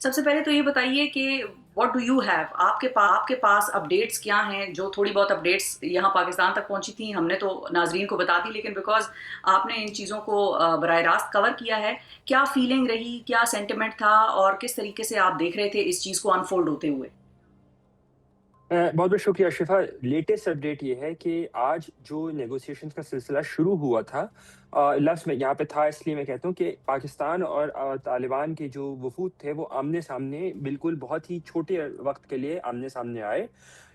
سب سے پہلے تو یہ بتائیے کہ واٹ ڈو یو ہیو، آپ کے پاس اپڈیٹس کیا ہیں؟ جو تھوڑی بہت اپڈیٹس یہاں پاکستان تک پہنچی تھیں ہم نے تو ناظرین کو بتا دی، لیکن بیکاز آپ نے ان چیزوں کو براہ راست کور کیا ہے، کیا فیلنگ رہی، کیا سینٹیمنٹ تھا، اور کس طریقے سے آپ دیکھ رہے تھے اس چیز کو انفولڈ ہوتے ہوئے؟ بہت بہت شکریہ شفا. لیٹسٹ اپڈیٹ یہ ہے کہ آج جو نیگوسیشنز کا سلسلہ شروع ہوا تھا، لفظ میں یہاں پہ تھا اس لیے میں کہتا ہوں کہ پاکستان اور طالبان کے جو وفود تھے وہ آمنے سامنے بالکل بہت ہی چھوٹے وقت کے لیے آمنے سامنے آئے.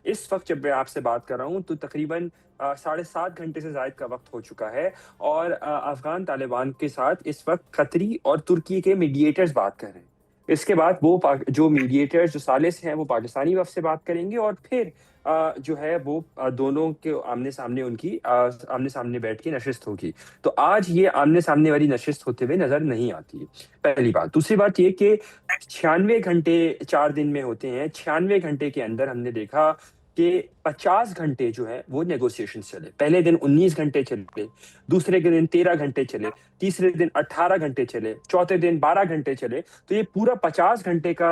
اس وقت جب میں آپ سے بات کر رہا ہوں تو تقریباً 7.5 گھنٹے سے زائد کا وقت ہو چکا ہے، اور افغان طالبان کے ساتھ اس وقت قطری اور ترکی کے میڈیٹرز بات کر رہے ہیں. اس کے بعد وہ جو میڈیٹرز جو ثالث ہیں وہ پاکستانی وفد سے بات کریں گے، اور پھر جو ہے وہ دونوں کے آمنے سامنے ان کی آمنے سامنے بیٹھ کے نشست ہوگی. تو آج یہ آمنے سامنے والی نشست ہوتے ہوئے نظر نہیں آتی. پہلی بات. دوسری بات یہ کہ 96 گھنٹے 4 دن میں ہوتے ہیں. 96 گھنٹے کے اندر ہم نے دیکھا کہ 50 گھنٹے جو ہے وہ نیگوسیشن چلے. پہلے دن 19 گھنٹے چلے، دوسرے کے دن 13 گھنٹے چلے، تیسرے دن 18 گھنٹے چلے، چوتھے دن 12 گھنٹے چلے. تو یہ پورا 50 گھنٹے کا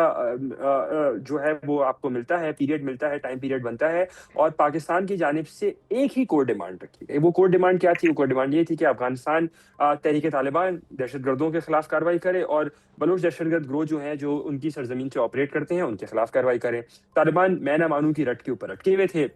جو ہے وہ آپ کو ملتا ہے، پیریڈ ملتا ہے، ٹائم پیریڈ بنتا ہے. اور پاکستان کی جانب سے ایک ہی کور ڈیمانڈ رکھی گئی. وہ کور ڈیمانڈ کیا تھی؟ وہ کور ڈیمانڈ یہ تھی کہ افغانستان تحریک طالبان دہشت گردوں کے خلاف کارروائی کرے، اور بلوچ دہشت گرد گروہ جو ہیں جو ان کی سرزمین سے آپریٹ کرتے ہیں ان کے خلاف کارروائی کرے. طالبان میں نہ مانوں کی رٹ کے اوپر اٹکے ہوئے تھے.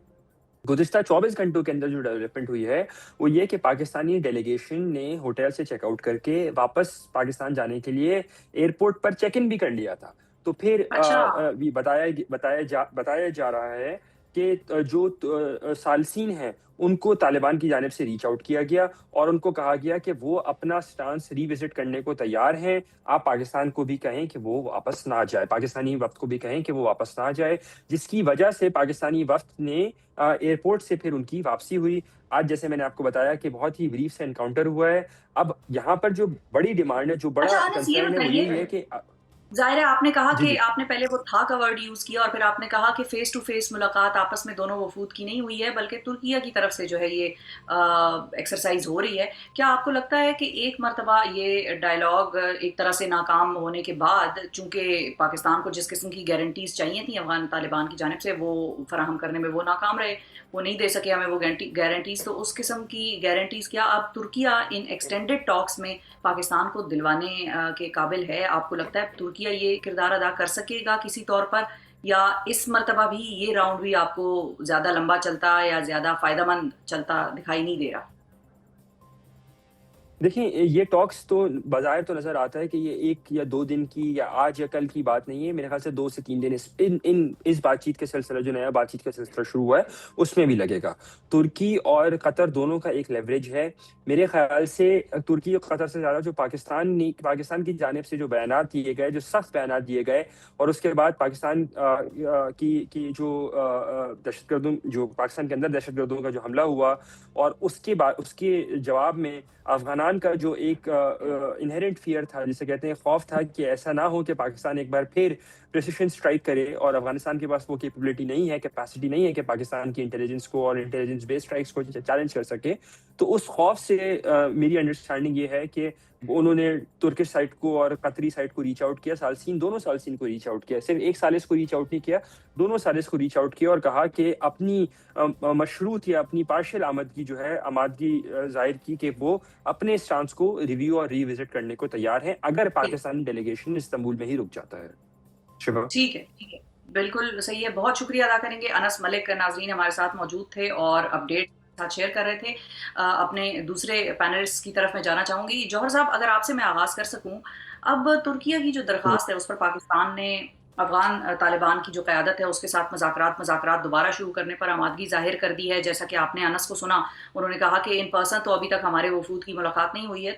گزشتہ 24 گھنٹوں کے اندر جو ڈیولپمنٹ ہوئی ہے وہ یہ کہ پاکستانی ڈیلیگیشن نے ہوٹل سے چیک آؤٹ کر کے واپس پاکستان جانے کے لیے ایئرپورٹ پر چیک ان بھی کر لیا تھا. تو پھر اچھا، بتایا جا رہا ہے کہ جو ثالثین ہیں ان کو طالبان کی جانب سے ریچ آؤٹ کیا گیا، اور ان کو کہا گیا کہ وہ اپنا سٹانس ری وزٹ کرنے کو تیار ہیں. آپ پاکستان کو بھی کہیں کہ وہ واپس نہ جائے، پاکستانی وفد کو بھی کہیں کہ وہ واپس نہ جائے، جس کی وجہ سے پاکستانی وفد نے ایئرپورٹ سے پھر ان کی واپسی ہوئی. آج جیسے میں نے آپ کو بتایا کہ بہت ہی بریف سے انکاؤنٹر ہوا ہے. اب یہاں پر جو بڑی ڈیمانڈ ہے، جو اچھا بڑا انس یہ کنسرن ہے وہ بتائیے، یہی ہے کہ ظاہر ہے آپ نے کہا جی کہ جی آپ نے پہلے وہ تھا کا ورڈ یوز کیا، اور پھر آپ نے کہا کہ فیس ٹو فیس ملاقات آپس میں دونوں وفود کی نہیں ہوئی ہے بلکہ ترکیہ کی طرف سے جو ہے یہ ایکسرسائز ہو رہی ہے. کیا آپ کو لگتا ہے کہ ایک مرتبہ یہ ڈائلاگ ایک طرح سے ناکام ہونے کے بعد، چونکہ پاکستان کو جس قسم کی گارنٹیز چاہیے تھیں افغان طالبان کی جانب سے وہ فراہم کرنے میں وہ ناکام رہے، وہ نہیں دے سکے ہمیں وہ گارنٹیز، تو اس قسم کی گارنٹیز کیا اب ترکیہ ان ایکسٹینڈڈ ٹاکس میں پاکستان کو دلوانے کے قابل ہے؟ آپ کو لگتا ہے ترکیہ یہ کردار ادا کر سکے گا کسی طور پر، یا اس مرتبہ بھی یہ راؤنڈ بھی آپ کو زیادہ لمبا چلتا یا زیادہ فائدہ مند چلتا دکھائی نہیں دے رہا؟ دیکھیں، یہ ٹاکس تو بظاہر تو نظر آتا ہے کہ یہ 1 یا 2 دن کی یا آج یا کل کی بات نہیں ہے. میرے خیال سے 2 سے 3 دن اس بات چیت کے سلسلہ، جو نیا بات چیت کا سلسلہ شروع ہوا ہے اس میں بھی لگے گا. ترکی اور قطر دونوں کا ایک لیوریج ہے. میرے خیال سے ترکی اور قطر سے زیادہ جو پاکستان کی جانب سے جو بیانات دیے گئے، جو سخت بیانات دیے گئے، اور اس کے بعد پاکستان کی جو دہشت گردوں، جو پاکستان کے اندر دہشت گردوں کا جو حملہ ہوا، اور اس کے جواب میں افغانان کا جو ایک انہیرنٹ فیئر تھا، جسے کہتے ہیں خوف تھا کہ ایسا نہ ہو کہ پاکستان ایک بار پھر پریسیشن سٹرائک کرے، اور افغانستان کے پاس وہ کیپیبلٹی نہیں ہے، کیپیسٹی نہیں ہے کہ پاکستان کی انٹیلیجنس کو اور انٹیلیجنس بیس سٹرائکس کو چیلنج کر سکے. تو اس خوف سے میری انڈرسٹینڈنگ یہ ہے کہ انہوں نے ترکش سائٹ کو اور قطری سائٹ کو ریچ آؤٹ کیا، دونوں ثالثین کو ریچ آؤٹ کیا. صرف ایک ثالث کو ریچ آؤٹ نہیں کیا، دونوں ثالث کو ریچ آؤٹ کیا، اور کہا کہ اپنی مشروط یا اپنی پارشل آمدگی جو ہے، آمادگی ظاہر کی کہ وہ اپنے اسٹانس کو ریویو اور ری وزٹ کرنے کو تیار ہیں اگر پاکستانی ڈیلیگیشن استنبول میں ہی رک جاتا ہے. شبہ. ٹھیک ہے، ٹھیک ہے، بالکل صحیح ہے. بہت شکریہ ادا کریں گے. انس ملک ناظرین ہمارے ساتھ موجود تھے اور اپڈیٹ ساتھ شیئر کر رہے تھے. اپنے دوسرے پینلسٹ کی طرف میں جانا چاہوں گی. جوہر صاحب، اگر آپ سے میں آغاز کر سکوں، اب ترکیہ کی جو درخواست ہے اس پر پاکستان نے افغان طالبان کی جو قیادت ہے اس کے ساتھ مذاکرات دوبارہ شروع کرنے پر آمادگی ظاہر کر دی ہے. جیسا کہ آپ نے انس کو سنا، انہوں نے کہا کہ ان پرسن تو ابھی تک ہمارے وفود کی ملاقات نہیں ہوئی ہے.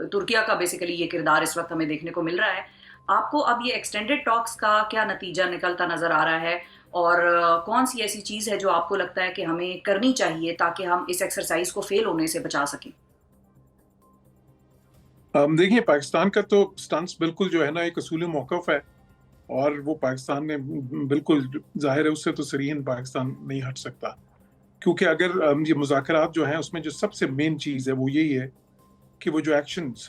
ترکیہ کا بیسیکلی یہ کردار اس وقت ہمیں دیکھنے کو مل رہا ہے. آپ کو اب یہ ایکسٹینڈڈ ٹاکس کا کیا نتیجہ نکلتا نظر آ رہا ہے، اور کون سی ایسی چیز ہے جو آپ کو لگتا ہے کہ ہمیں کرنی چاہیے تاکہ ہم اس ایکسرسائز کو فیل ہونے سے بچا سکیں؟ دیکھیے، پاکستان کا تو سٹانس بالکل جو ہے نا ایک اصولی موقف ہے، اور وہ پاکستان نے بالکل ظاہر ہے اس سے تو صریحاً پاکستان نہیں ہٹ سکتا. کیونکہ اگر یہ مذاکرات جو ہیں اس میں جو سب سے مین چیز ہے وہ یہی ہے کہ وہ جو ایکشنز